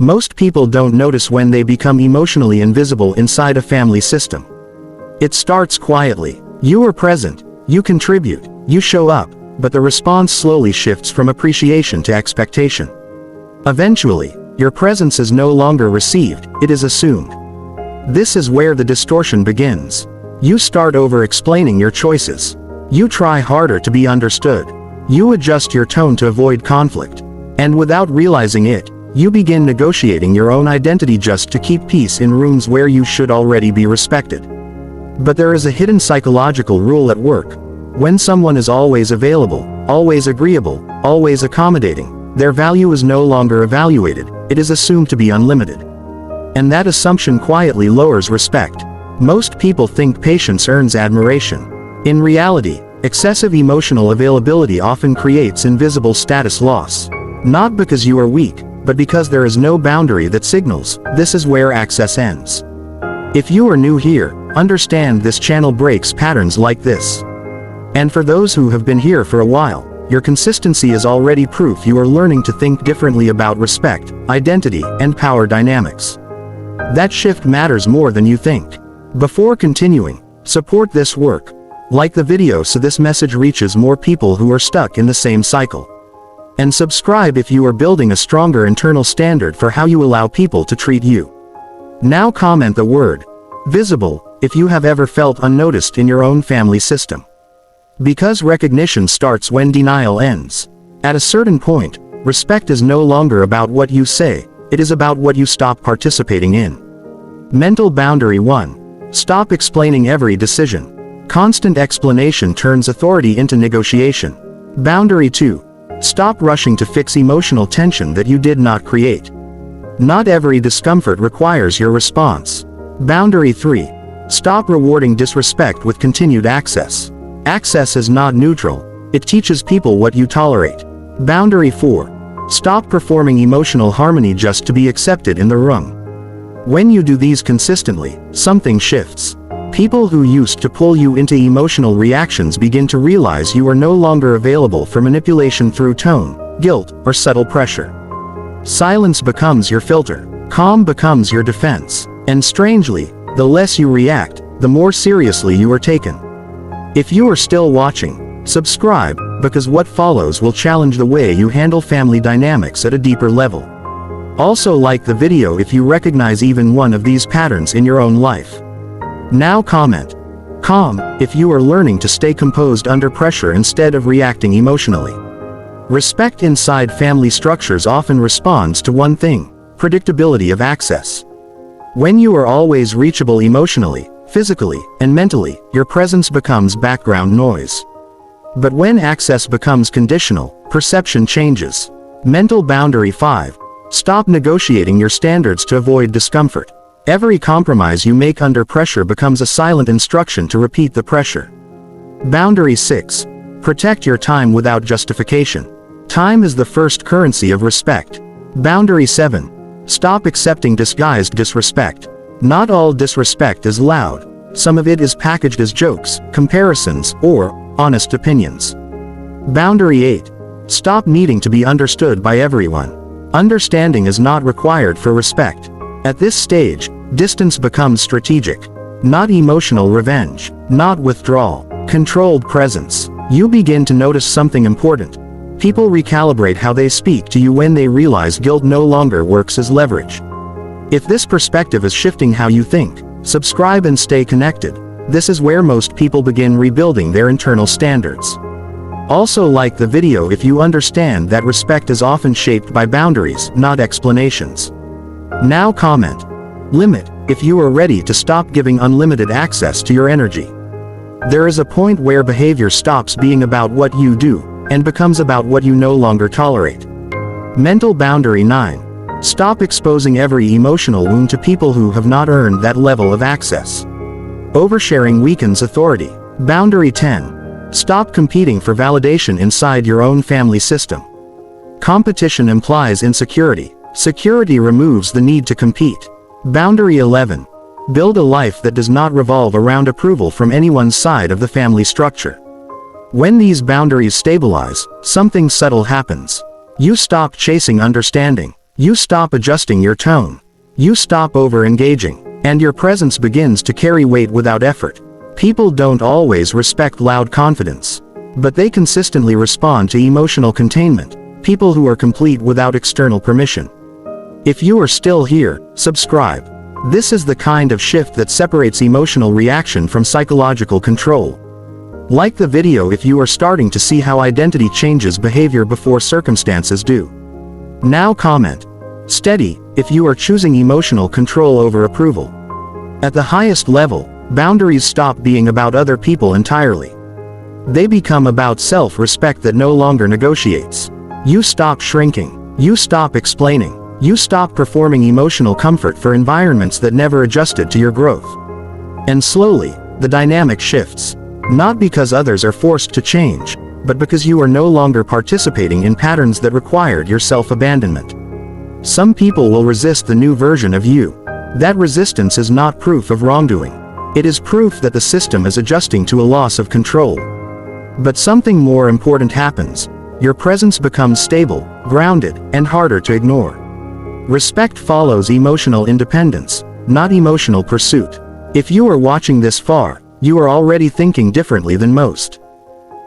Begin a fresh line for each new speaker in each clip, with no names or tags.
Most people don't notice when they become emotionally invisible inside a family system. It starts quietly. You are present, you contribute, you show up, but the response slowly shifts from appreciation to expectation. Eventually, your presence is no longer received, it is assumed. This is where the distortion begins. You start over-explaining your choices. You try harder to be understood. You adjust your tone to avoid conflict. And without realizing it, you begin negotiating your own identity just to keep peace in rooms where you should already be respected. But there is a hidden psychological rule at work. When someone is always available, always agreeable, always accommodating, their value is no longer evaluated, it is assumed to be unlimited. And that assumption quietly lowers respect. Most people think patience earns admiration. In reality, excessive emotional availability often creates invisible status loss. Not because you are weak, but because there is no boundary that signals, this is where access ends. If you are new here, understand this channel breaks patterns like this. And for those who have been here for a while, your consistency is already proof you are learning to think differently about respect, identity, and power dynamics. That shift matters more than you think. Before continuing, support this work. Like the video so this message reaches more people who are stuck in the same cycle. And subscribe if you are building a stronger internal standard for how you allow people to treat you. Now comment the word visible if you have ever felt unnoticed in your own family system. Because recognition starts when denial ends. At a certain point, respect is no longer about what you say, it is about what you stop participating in. Mental boundary 1. Stop explaining every decision. Constant explanation turns authority into negotiation. Boundary 2. Stop rushing to fix emotional tension that you did not create. Not every discomfort requires your response. Boundary 3. Stop rewarding disrespect with continued access. Access is not neutral, it teaches people what you tolerate. Boundary 4. Stop performing emotional harmony just to be accepted in the room. When you do these consistently, something shifts. People who used to pull you into emotional reactions begin to realize you are no longer available for manipulation through tone, guilt, or subtle pressure. Silence becomes your filter, calm becomes your defense, and strangely, the less you react, the more seriously you are taken. If you are still watching, subscribe, because what follows will challenge the way you handle family dynamics at a deeper level. Also like the video if you recognize even one of these patterns in your own life. Now comment calm if you are learning to stay composed under pressure instead of reacting emotionally. Respect inside family structures often responds to one thing: predictability of access. When you are always reachable emotionally, physically, and mentally, your presence becomes background noise. But when access becomes conditional, perception changes. Mental boundary 5. Stop negotiating your standards to avoid discomfort. Every compromise you make under pressure becomes a silent instruction to repeat the pressure. Boundary 6. Protect your time without justification. Time is the first currency of respect. Boundary 7. Stop accepting disguised disrespect. Not all disrespect is loud. Some of it is packaged as jokes, comparisons, or honest opinions. Boundary 8. Stop needing to be understood by everyone. Understanding is not required for respect. At this stage, distance becomes strategic. Not emotional revenge, not withdrawal, controlled presence. You begin to notice something important. People recalibrate how they speak to you when they realize guilt no longer works as leverage. If this perspective is shifting how you think, subscribe and stay connected. This is where most people begin rebuilding their internal standards. Also like the video if you understand that respect is often shaped by boundaries, not explanations. Now comment limit if you are ready to stop giving unlimited access to your energy. There is a point where behavior stops being about what you do and becomes about what you no longer tolerate. Mental boundary 9. Stop exposing every emotional wound to people who have not earned that level of access. Oversharing weakens authority. Boundary 10. Stop competing for validation inside your own family system. Competition implies insecurity. Security removes the need to compete. Boundary 11. Build a life that does not revolve around approval from anyone's side of the family structure. When these boundaries stabilize, something subtle happens. You stop chasing understanding. You stop adjusting your tone. You stop over-engaging, and your presence begins to carry weight without effort. People don't always respect loud confidence, but they consistently respond to emotional containment, people who are complete without external permission. If you are still here, subscribe. This is the kind of shift that separates emotional reaction from psychological control. Like the video if you are starting to see how identity changes behavior before circumstances do. Now comment. Steady, if you are choosing emotional control over approval. At the highest level, boundaries stop being about other people entirely. They become about self-respect that no longer negotiates. You stop shrinking. You stop explaining. You stop performing emotional comfort for environments that never adjusted to your growth. And slowly, the dynamic shifts. Not because others are forced to change, but because you are no longer participating in patterns that required your self-abandonment. Some people will resist the new version of you. That resistance is not proof of wrongdoing. It is proof that the system is adjusting to a loss of control. But something more important happens. Your presence becomes stable, grounded, and harder to ignore. Respect follows emotional independence, not emotional pursuit. If you are watching this far, you are already thinking differently than most.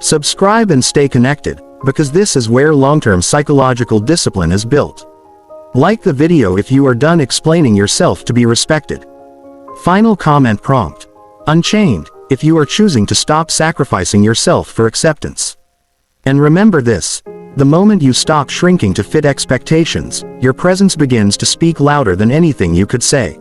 Subscribe and stay connected, because this is where long-term psychological discipline is built. Like the video if you are done explaining yourself to be respected. Final comment prompt. Unchained, if you are choosing to stop sacrificing yourself for acceptance. And remember this. The moment you stop shrinking to fit expectations, your presence begins to speak louder than anything you could say.